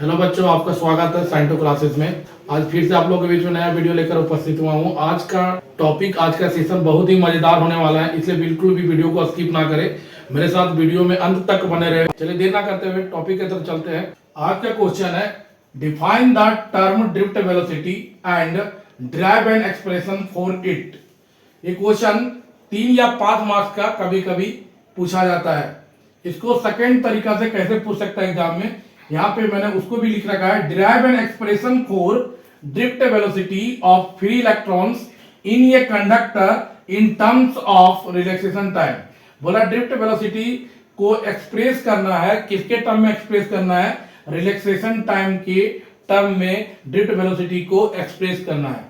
Hello बच्चों, आपका स्वागत है साइंटो क्लासेस में। आज फिर से आप लोगों के बीच में नया वीडियो लेकर उपस्थित हुआ हूँ। आज का टॉपिक, आज का सेशन बहुत ही मजेदार होने वाला है, इसलिए बिल्कुल भी वीडियो को स्किप ना करें, मेरे साथ वीडियो में अंत तक बने रहे। चलिए देर ना करते हुए टॉपिक की तरफ चलते हैं। आज का क्वेश्चन है, define the term drift velocity and drive an expression for it. ये क्वेश्चन 3 या 5 मार्क्स का कभी कभी पूछा जाता है। इसको सेकेंड तरीका से कैसे पूछ सकता है एग्जाम में, यहाँ पे मैंने उसको भी लिख रखा है, derive an expression for drift velocity of free electrons in a conductor in terms of relaxation time. बोला ड्रिफ्ट वेलोसिटी को एक्सप्रेस करना है, किसके टर्म में एक्सप्रेस करना है? रिलैक्सेशन टाइम के टर्म में ड्रिफ्ट वेलोसिटी को एक्सप्रेस करना है।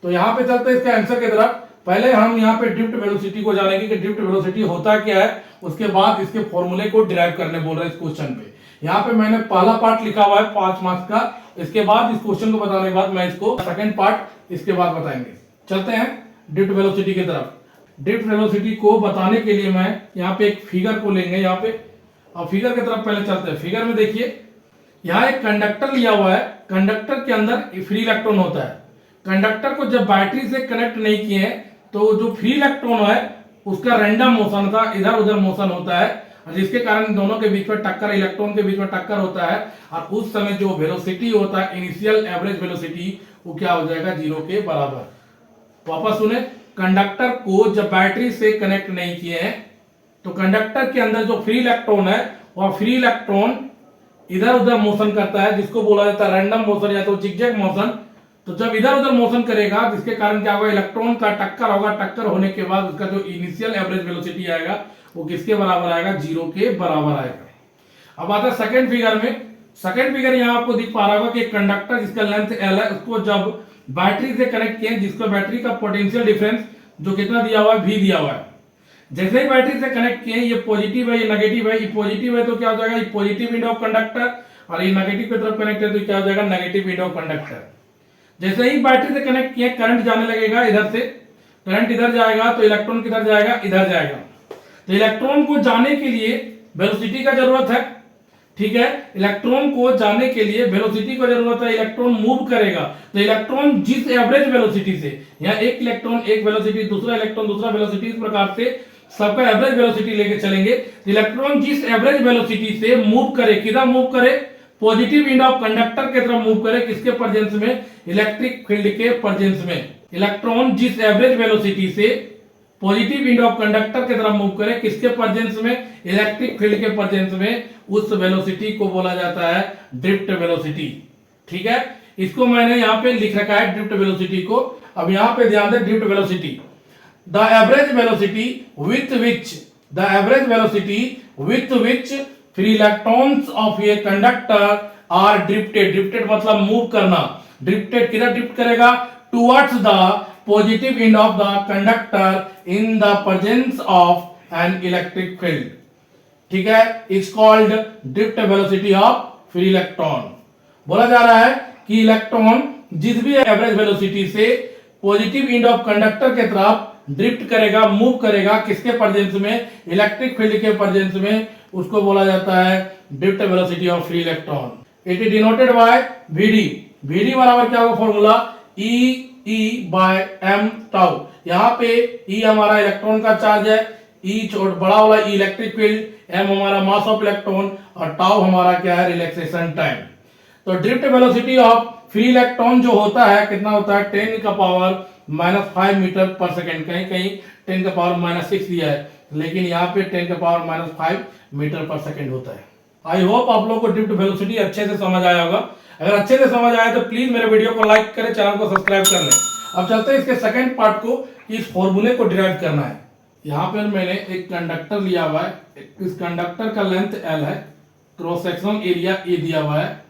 तो यहां पे चलते हैं इसके आंसर की तरफ। पहले हम यहाँ पे ड्रिफ्ट वेलोसिटी को जानेंगे कि ड्रिफ्ट वेलोसिटी होता क्या है, उसके बाद इसके फॉर्मूले को डिराइव करने बोल रहे हैं इस क्वेश्चन पे। यहाँ पे मैंने पहला पार्ट लिखा हुआ है 5 मार्क्स का, इसके बाद इस क्वेश्चन को बताने के बाद मैं इसको सेकंड पार्ट इसके बाद बताएंगे। चलते हैं ड्रिफ्ट वेलोसिटी की तरफ। ड्रिफ्ट वेलोसिटी को बताने के लिए मैं यहाँ पे एक फिगर को लेंगे यहाँ पे, और फिगर की तरफ पहले चलते हैं। फिगर में देखिए, यहाँ एक कंडक्टर लिया हुआ है, कंडक्टर के अंदर फ्री इलेक्ट्रॉन होता है। कंडक्टर को जब बैटरी से कनेक्ट नहीं किए तो जो फ्री इलेक्ट्रॉन है उसका रैंडम मोशन था, इधर उधर मोशन होता है, जिसके कारण दोनों के बीच में टक्कर, इलेक्ट्रॉन के बीच में टक्कर होता है, और उस समय जो वेलोसिटी होता है, इनिशियल एवरेज वेलोसिटी, वो क्या हो जाएगा? 0 के बराबर। वापस सुने, कंडक्टर को जब बैटरी से कनेक्ट नहीं किए हैं तो कंडक्टर के अंदर जो फ्री इलेक्ट्रॉन है वह फ्री इलेक्ट्रॉन इधर उधर मोशन करता है, जिसको बोला जाता है रैंडम मोशन या तो जिगजैग मोशन। तो जब इधर उधर मोशन करेगा, जिसके कारण क्या होगा? इलेक्ट्रॉन का टक्कर होगा, टक्कर होने के बाद उसका जो इनिशियल एवरेज वेलोसिटी आएगा वो किसके बराबर आएगा? 0 के बराबर आएगा। अब आता है सेकंड फिगर में। सेकंड फिगर यहाँ आपको दिख पा रहा होगा कि कंडक्टर जिसका लेंथ L है, उसको जब बैटरी से कनेक्ट किए, जिसको बैटरी का पोटेंशियल डिफरेंस जो कितना दिया हुआ है? V दिया हुआ है। जैसे ही बैटरी से कनेक्ट किए, ये पॉजिटिव है, ये नेगेटिव है, ये पॉजिटिव है तो क्या हो जाएगा? ये पॉजिटिव एंड ऑफ कंडक्टर, और ये नेगेटिव की तरफ कनेक्ट है तो क्या हो जाएगा? Negative and of conductor. जैसे ही बैटरी से कनेक्ट किए, करंट जाने लगेगा, इधर से करंट इधर जाएगा तो इलेक्ट्रॉन किधर जाएगा? इधर जाएगा। तो इलेक्ट्रॉन को जाने के लिए वेलोसिटी का जरूरत है, ठीक है? इलेक्ट्रॉन को जाने के लिए वेलोसिटी को जरूरत है, इलेक्ट्रॉन मूव करेगा। तो इलेक्ट्रॉन जिस एवरेज वेलोसिटी से, यहाँ एक इलेक्ट्रॉन एक वेलोसिटी, दूसरा इलेक्ट्रॉन दूसरा वेलोसिटी, इस प्रकार से सबका एवरेज वेलोसिटी लेके चलेंगे। इलेक्ट्रॉन जिस एवरेज वेलोसिटी से मूव करे, किधर मूव करे? पॉजिटिव एंड ऑफ कंडक्टर की तरफ मूव करे, किसके प्रेजेंस में? इलेक्ट्रिक फील्ड के प्रेजेंस में। इलेक्ट्रॉन जिस एवरेज वेलोसिटी से पॉजिटिव एंड ऑफ कंडक्टर की तरफ मूव करे, किसके प्रेजेंस में? इलेक्ट्रिक फील्ड के प्रेजेंस में, उस वेलोसिटी को बोला जाता है ड्रिफ्ट वेलोसिटी। ठीक है, इसको मैंने यहाँ पे लिख रखा है ड्रिफ्ट वेलोसिटी को। अब यहाँ पे ध्यान दें, drift velocity, the average velocity with which free electrons of a conductor are drifted. Drifted मतलब मूव करना। ड्रिफ्टेड किधर ड्रिफ्ट करेगा? Towards the positive end of the conductor in the presence of an electric field. ठीक है, it's called drift velocity of free electron. बोला जा रहा है कि इलेक्ट्रॉन जिस भी एवरेज वेलोसिटी से पॉजिटिव एंड ऑफ कंडक्टर के तरफ ड्रिफ्ट करेगा, मूव करेगा, किसके प्रेजेंस में? इलेक्ट्रिक फील्ड के प्रेजेंस में, उसको बोला जाता है drift velocity of free electron. It is denoted by Vd। Vd बराबर क्या होगा formula? E by m tau. यहाँ पे E हमारा इलेक्ट्रॉन का चार्ज है, E बड़ा वाला E इलेक्ट्रिक फील्ड, m हमारा मास ऑफ इलेक्ट्रॉन, और टाउ हमारा क्या है? Relaxation time. तो drift velocity of free electron जो होता है, कितना होता है? 10⁻⁻5 मीटर पर सेकेंड। कहीं कहीं 10⁻⁻6 दिया है, लेकिन यहाँ पे 10⁻⁻5 मीटर पर सेकेंड होता है। आई होप आप लोग को ड्रिफ्ट वेलोसिटी अच्छे से समझ आया होगा। अगर अच्छे से समझ आया तो प्लीज मेरे वीडियो को लाइक करें, चैनल को सब्सक्राइब कर लें। अब चलते हैं इसके सेकंड पार्ट को, इस फॉर्मूले को डिराइव करना है। यहाँ पर मैंने एक कंडक्टर लिया हुआ है, इस कंडक्टर का लेंथ L है, क्रॉस सेक्शनल एरिया A दिया हुआ है।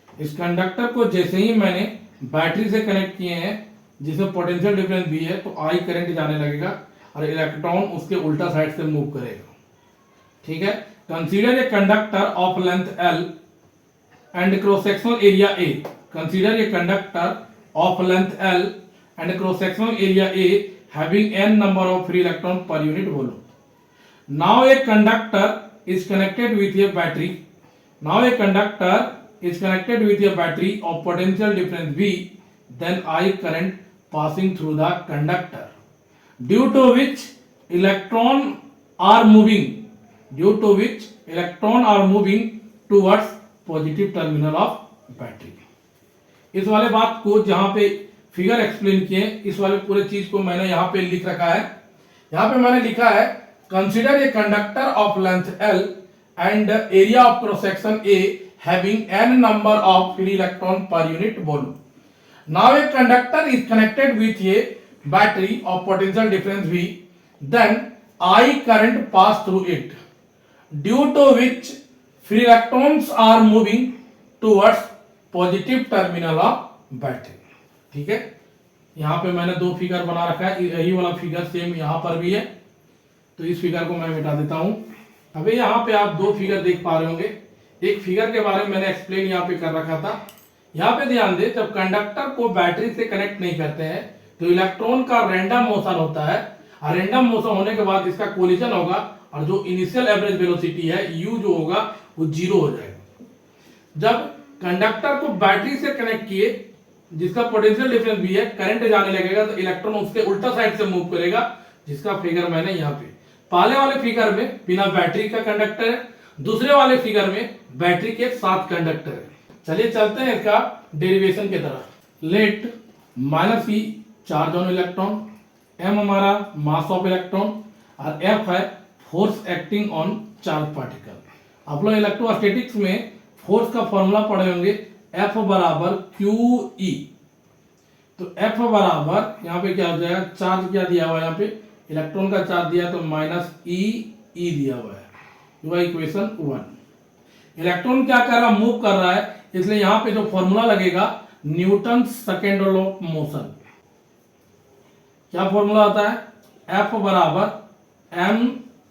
इस कंडक्टर को जैसे ही मैंने बैटरी से कनेक्ट किए हैं, जिसमें पोटेंशियल डिफरेंस भी है, तो I करंट जाने लगेगा और इलेक्ट्रॉन उसके उल्टा साइड से मूव करेगा। ठीक है, consider a conductor of length L and cross sectional area A। Consider a conductor of length L and cross sectional area A having n number of free electron per unit volume. Now a conductor is connected with a battery. Now a conductor is connected with a battery of potential difference V, then I current passing through the conductor, due to which electron are moving towards positive terminal of battery. इस वाले बात को जहां पे figure explain किए, इस वाले पूरे चीज को मैंने यहाँ पे लिख रखा है। यहाँ पे मैंने लिखा है consider a conductor of length L and area of cross section A having n number of free electron per unit volume. Now a conductor is connected with a battery of potential difference V, then I current pass through it, due to which free electrons are moving towards positive terminal of battery. ठीक है, यहाँ पे मैंने दो figure बना रखा है, यही वाला फिगर सेम यहाँ पर भी है, तो इस फिगर को मैं मिटा देता हूं। अभी यहाँ पे आप दो फिगर देख पा रहे होंगे। एक फिगर के बारे में मैंने एक्सप्लेन यहाँ पे कर रखा था। यहाँ पे ध्यान दे, जब कंडक्टर को बैटरी से कनेक्ट नहीं करते हैं तो इलेक्ट्रॉन का रैंडम मोशन होता है, और रैंडम मोशन होने के बाद इसका कोलिजन होगा, और जो इनिशियल एवरेज वेलोसिटी है u जो होगा वो 0 हो जाएगा। जब कंडक्टर को बैटरी से कनेक्ट किए, जिसका पोटेंशियल डिफरेंस भी है, करंट जाने लगेगा तो इलेक्ट्रॉन उसके उल्टा साइड से मूव करेगा, जिसका फिगर मैंने यहाँ पे पहले वाले फिगर में बिना बैटरी का कंडक्टर है, दूसरे वाले फिगर में बैटरी के साथ कंडक्टर है। चलिए चलते हैं इसका डेरिवेशन की तरफ। Let -e charge on electron, m हमारा मास ऑफ इलेक्ट्रॉन, और f है force acting on charge particle. आप लोग इलेक्ट्रोस्टैटिक्स में फोर्स का फॉर्मूला पढ़े होंगे, F बराबर QE। तो F बराबर यहाँ पे क्या हो जाएगा, चार्ज क्या दिया हुआ है, यहाँ पे इलेक्ट्रॉन का चार्ज दिया तो -e दिया हुआ है, ये इक्वेशन 1। इलेक्ट्रॉन क्या कर रहा है, मूव कर रहा है, इसलिए यहाँ पे जो फॉर्मूला लगेगा Newton second law of motion. क्या फॉर्मूला होता है, F बराबर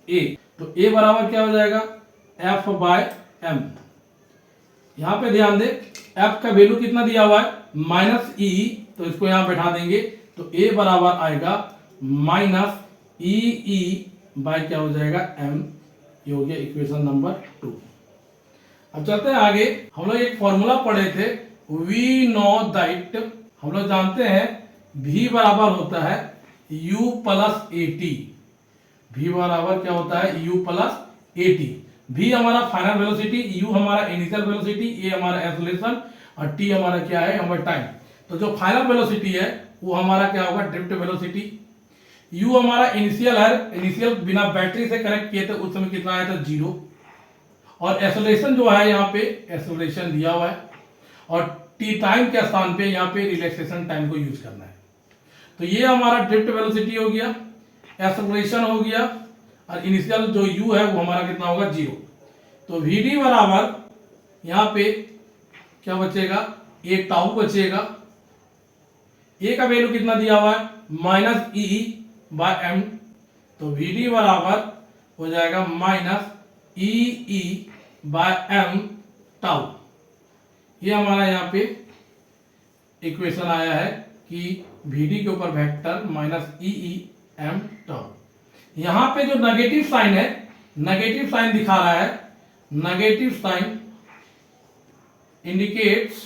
ma। तो a बराबर क्या हो जाएगा, F बाय m। यहाँ पे ध्यान दे, F का वैल्यू कितना दिया हुआ है, -e, तो इसको यहाँ बैठा देंगे तो a बराबर आएगा -e बाय क्या हो जाएगा, m। ये हो गया इक्वेशन नंबर 2। अब चलते हैं आगे। हम लोग एक फॉर्मूला पढ़े थे, वी नो दैट, हम लोग जानते हैं v बराबर होता है u प्लस at। v बराबर क्या होता है, u प्लस at। v हमारा फाइनल वेलोसिटी, u हमारा इनिशियल वेलोसिटी, a हमारा एक्सेलरेशन, और t हमारा क्या है, हमारा टाइम। तो जो फाइनल वेलोसिटी है वो हमारा क्या होगा, ड्रिफ्ट वेलोसिटी। u हमारा इनिशियल है, इनिशियल बिना बैटरी से कनेक्ट किए थे उस समय कितना आया था, 0। और एक्सेलरेशन जो है यहाँ पे एक्सेलरेशन दिया हुआ है, और t टाइम के स्थान पे यहाँ पे रिलैक्सेशन टाइम को यूज करना है। तो ये हमारा ड्रिफ्ट वेलोसिटी हो गया, एक्सेलरेशन हो गया, और इनिशियल जो u है वो हमारा कितना होगा, 0। तो vd बराबर यहाँ पे क्या बचेगा, a टाउ बचेगा। a का वैल्यू कितना दिया हुआ है, -e बाय m। तो vd बराबर हो जाएगा -e बाय m टाउ। ये हमारा यहाँ पे इक्वेशन आया है कि vd के ऊपर वेक्टर -e m टाउ। यहाँ पे जो नेगेटिव साइन है, नेगेटिव साइन दिखा रहा है, negative sign indicates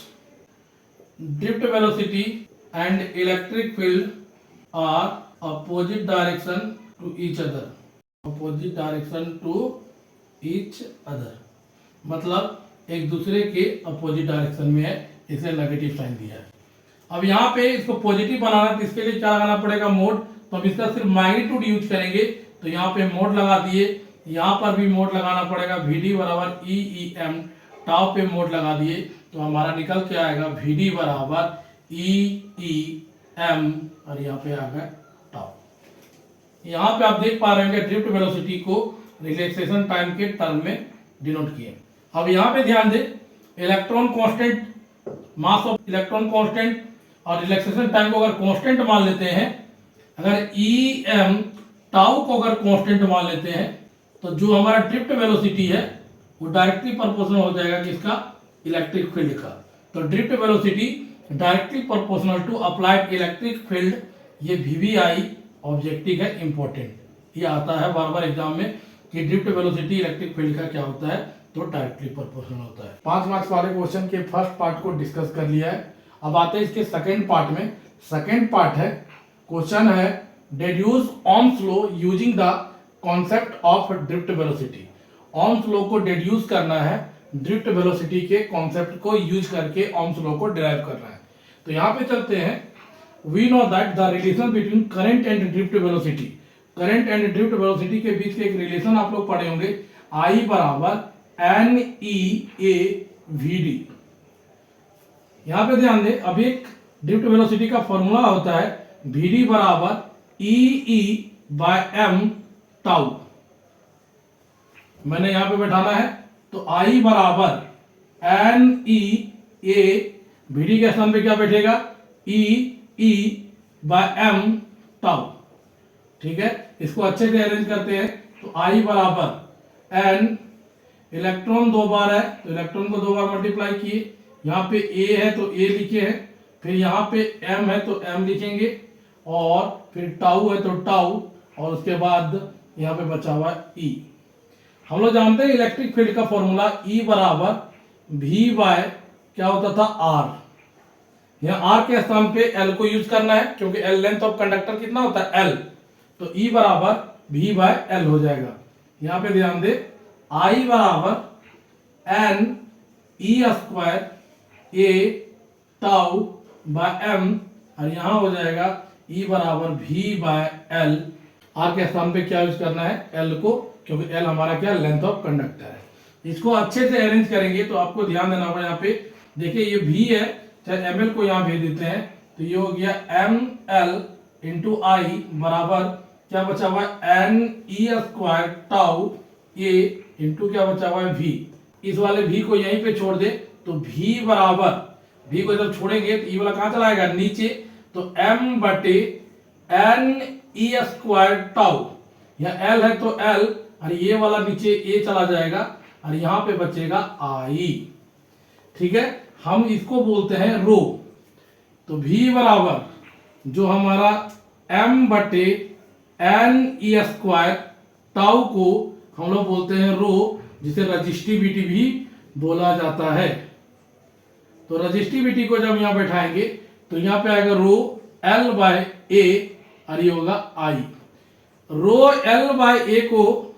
drift velocity and electric field are opposite direction to each other, opposite direction to each other, मतलब एक दूसरे के अपोजिट डायरेक्शन में है, इसलिए नेगेटिव साइन दिया है। अब यहाँ पे इसको पॉजिटिव बनाना है तो इसके लिए क्या लगाना पड़ेगा, मोड। तो हम इसका सिर्फ मैग्नीट्यूड यूज करेंगे, तो यहाँ पे मोड लगा दिए, यहाँ पर भी मोड लगाना पड़ेगा, vd बराबर EEM, टाउ पे मोड लगा दिए, तो हमारा निकल के आएगा vd बराबर EEM, और यहाँ पे आ गया टाउ। यहाँ पे आप देख पा रहे होंगे ड्रिफ्ट वेलोसिटी को रिलैक्सेशन टाइम के टर्म में डिनोट किए। अब यहाँ पे ध्यान दे, electron constant, mass of electron constant, और रिलैक्सेशन टाइम को अगर कांस्टेंट मान लेते हैं, अगर EM टाउ को अगर कांस्टेंट मान लेते हैं, तो जो हमारा ड्रिफ्ट वेलोसिटी है वो डायरेक्टली प्रोपोर्शनल हो जाएगा किसका, इलेक्ट्रिक फील्ड का। तो drift velocity directly proportional to applied electric field, ये VVI ऑब्जेक्टिव है, इंपॉर्टेंट। ये आता है बार बार एग्जाम में कि ड्रिफ्ट वेलोसिटी इलेक्ट्रिक फील्ड का क्या होता है, तो डायरेक्टली प्रोपोर्शनल होता है। 5 मार्क्स वाले क्वेश्चन के फर्स्ट पार्ट को डिस्कस कर लिया है। अब आते हैं इसके सेकंड पार्ट में। सेकंड पार्ट है, क्वेश्चन है deduce Ohm's law using the concept of drift velocity. Ohm's law को डेड्यूस करना है ड्रिफ्ट वेलोसिटी के कॉन्सेप्ट को यूज करके ओम्स लॉ को डिराइव करना है। तो यहाँ पे चलते हैं। We know that the relation between current and drift velocity, current and drift velocity के बीच के एक रिलेशन आप लोग पढ़े होंगे, I बराबर NEA/VD। यहां पे ध्यान दें, अभी एक ड्रिफ्ट वेलोसिटी का फॉर्मूला होता है VD बराबर EE/m टाउ। मैंने यहां पे बैठाना है, तो I बराबर NEA, VD के स्थान पे क्या बैठेगा EE/m टाउ। ठीक है, इसको अच्छे से अरेंज करते हैं। तो I बराबर n, इलेक्ट्रॉन 2 बार है तो इलेक्ट्रॉन को 2 बार मल्टीप्लाई किए, यहाँ पे A है तो A लिखे हैं, फिर यहाँ पे M है तो M लिखेंगे, और फिर टाउ है तो टाउ, और उसके बाद यहाँ पे बचा हुआ E। हम लोग जानते हैं इलेक्ट्रिक फील्ड का फॉर्मूला E बराबर V बाय क्या होता था R। यहाँ R के स्थान पे L को यूज करना है, क्योंकि L लेंथ ऑफ कंडक्टर कितना होता है L, तो E बराबर V बाय L हो जाएगा। यहाँ पे ध्यान दे, I बराबर NE² A tau bye M, और यहां हो जाएगा E बराबर V बाय L। R के स्थान पे क्या यूज करना है L को, क्योंकि L हमारा क्या लेंथ ऑफ कंडक्टर है। इसको अच्छे से अरेंज करेंगे तो आपको ध्यान देना होगा। यहाँ पे देखिए ये V है, चाहे ML को यहाँ भेज देते हैं, तो ये हो गया ML इंटू I बराबर क्या बचा हुआ है NE² टाउ A इंटू क्या बचा हुआ है V। इस वाले V को यहीं पे छोड़ दे, तो V बराबर, V को जब छोड़ेंगे तो E वाला कहां चला जाएगा नीचे, तो M बटे NE² टाउ। यहाँ L है तो L, और ये वाला नीचे A चला जाएगा, और यहां पे बचेगा I। ठीक है, हम इसको बोलते हैं रो। तो V बराबर जो हमारा M बटे NE² टाउ को हम लोग बोलते हैं रो, जिसे रजिस्टिविटी भी बोला जाता है। तो रजिस्टिविटी को जब यहां बैठाएंगे तो यहां पे आएगा रो L बाय A, और ये होगा I। Rho L by A को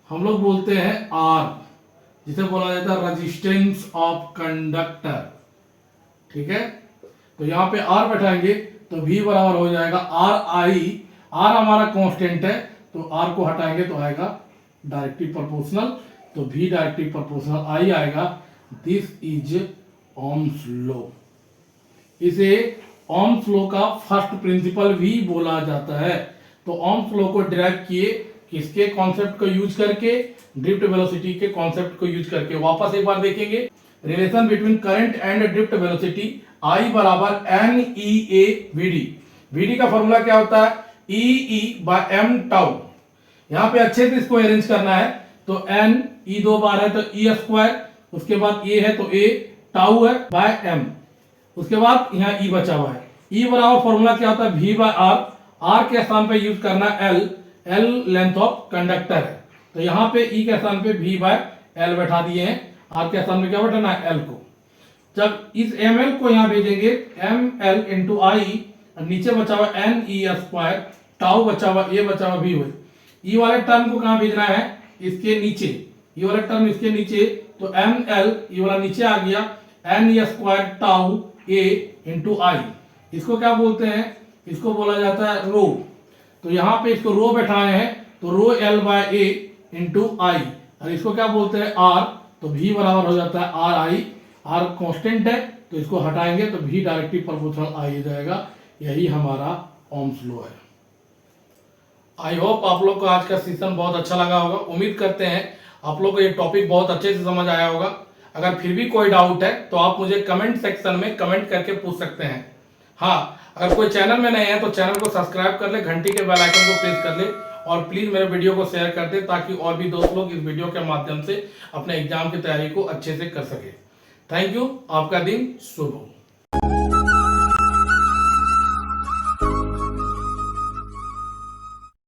हम लोग बोलते हैं R, जिसे बोला जाता है रेजिस्टेंस ऑफ कंडक्टर। ठीक है, तो यहां पे R बैठाएंगे तो V बराबर हो जाएगा RI। R हमारा कांस्टेंट है, तो R को हटाएंगे तो आएगा डायरेक्टली प्रोपोर्शनल, तो V डायरेक्टली प्रोपोर्शनल I आएगा। This is Ohm's law. इसे ओम्स लॉ का फर्स्ट प्रिंसिपल भी बोला जाता है। तो ओम्स लॉ को डिराइव किए किसके कॉन्सेप्ट को यूज करके, ड्रिफ्ट वेलोसिटी के कॉन्सेप्ट को यूज करके। वापस एक बार देखेंगे, relation between current and drift velocity I बराबर NEA/VD। VD का फॉर्मूला क्या होता है EE/m टाउ। यहां पे अच्छे से इसको अरेंज करना है, तो N, E 2 बार है तो E², उसके बाद A है तो A, टाउ है बाय M, उसके बाद यहाँ E बचा हुआ है। E बराबर फॉर्मूला क्या होता है V बाय R। R के स्थान पे यूज करना L, L length of conductor है, तो यहाँ पे E के स्थान पे V बाय L बैठा दिए हैं, R के स्थान पे क्या बैठाना है L को। जब इस ML को यहाँ भेजेंगे ML इंटू I, नीचे बचा हुआ NE² टाउ बचा हुआ A बचा हुआ V हुए। E वाले टर्म को कहां भेजना है, इसके नीचे, E वाला टर्म इसके नीचे, तो ML E वाला नीचे आ गया, NE² tau A into I। इसको क्या बोलते हैं, इसको बोला जाता है रो। तो यहाँ पे इसको रो बैठाए हैं, तो rho L by A into I, और इसको क्या बोलते हैं R, तो V बराबर हो जाता है RI। R कांस्टेंट है, तो इसको हटाएंगे तो V डायरेक्टली प्रोपोर्शनल I हो जाएगा। यही हमारा ओम्स लॉ है। आई होप आप लोग को आज का सेशन बहुत अच्छा लगा होगा। उम्मीद करते हैं आप लोग को ये टॉपिक बहुत अच्छे से समझ आया होगा। अगर फिर भी कोई डाउट है तो आप मुझे कमेंट सेक्शन में कमेंट करके पूछ सकते हैं। हाँ, अगर कोई चैनल में नए हैं तो चैनल को सब्सक्राइब कर ले, घंटी के बेल आइकन को प्रेस कर ले, और प्लीज मेरे वीडियो को शेयर कर दे, ताकि और भी दोस्त लोग इस वीडियो के माध्यम से अपने एग्जाम की तैयारी को अच्छे से कर सके। थैंक यू, आपका दिन शुभ हो।